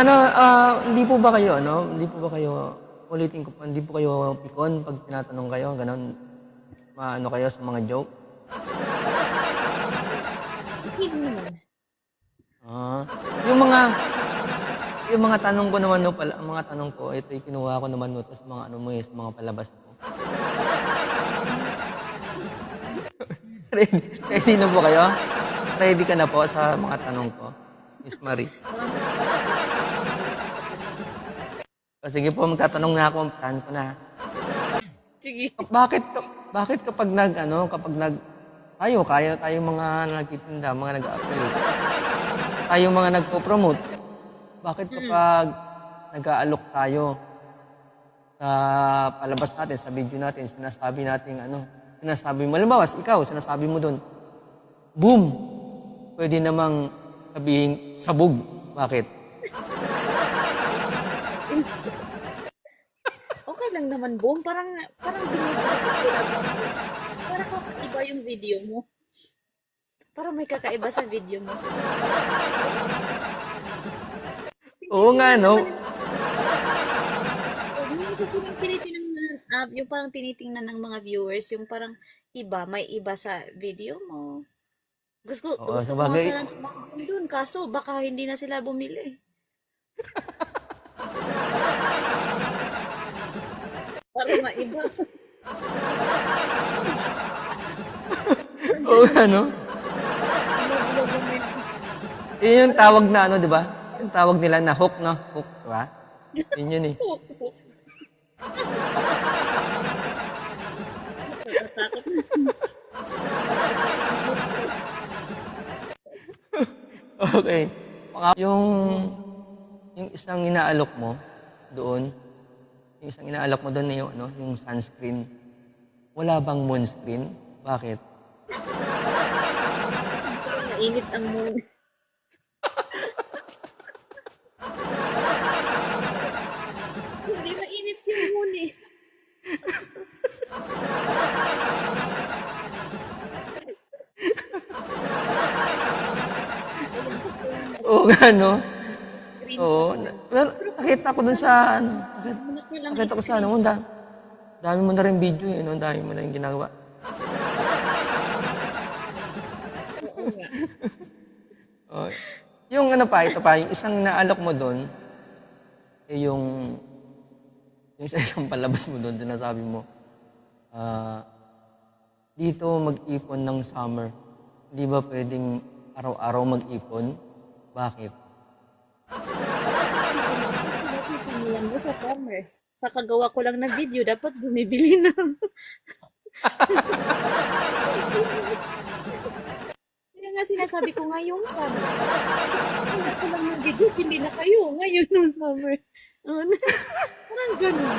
Ano, hindi po ba kayo ano, hindi po ba kayo ulitin ko po, hindi po kayo pikon 'pag tinatanong kayo gano'n? Maano kayo sa mga joke? Hindi naman. Ah, yung mga yung mga tanong ko naman 'no pala ang mga tanong ko ito'y kinuha ko naman 'no sa mga ano mo, eh, sa mga palabas mo. Ready ready na po kayo? Ready ka na po sa mga tanong ko, Miss Marie? O sige po magtatanong na ako, umpisahan ko na. Sige. Bakit kapag nag-ano, kapag kaya tayong mga nagtitinda, mga nag-a-affiliate, tayong mga nagpo-promote, bakit kapag nag-aalok tayo sa palabas natin, sa video natin, sinasabi natin ano, sinasabi mo, halimbawa, ikaw, sinasabi mo doon, boom! Pwede namang sabihin, sabog. Bakit? Okay lang naman, Boom. Parang binibigyan ko lang. Parang kakaiba yung video mo. Parang may kakaiba sa video mo. Oo nga, no? Yung kasi yung tinitingnan, yung parang tinitingnan ng mga viewers, yung parang iba, may iba sa video mo. Oo, Gusto ko nga sabagay. sana tumakbo dun, kaso baka hindi na sila bumili. Para maiba. Oo nga, no? Yun yung tawag na ano, di ba? Yung tawag nila na hook, no? Hook, di ba? Yun yun eh. Okay. Yung isang inaalok mo doon, yung isang inaalok mo doon na yung, ano, yung sunscreen, wala bang moon screen? Bakit? Mainit ang moon. Hindi mainit yung moon eh. Oo nga, no? Green sa Oo. sun. Well, nakita ko dun sa, ano, Malaki lang nakita ko sa, screen. ano, dami mo na rin video, eh, no? Dami mo na rin ginagawa. Oo nga. Oh, yung ano pa, ito pa, yung isang inaalok mo doon, eh, yung sa isang palabas mo doon, sinasabi mo, ah, dito mag-ipon ng summer. Di ba pwedeng araw-araw mag-ipon? Bakit? Kasi simulan mo sa summer. Kakagawa ko lang ng video, dapat bumibili na. Kaya nga sinasabi ko ngayong summer. Kasi kakagawa ko lang ng video, hindi na kayo. Ngayon ng summer. Ano? Parang ganun.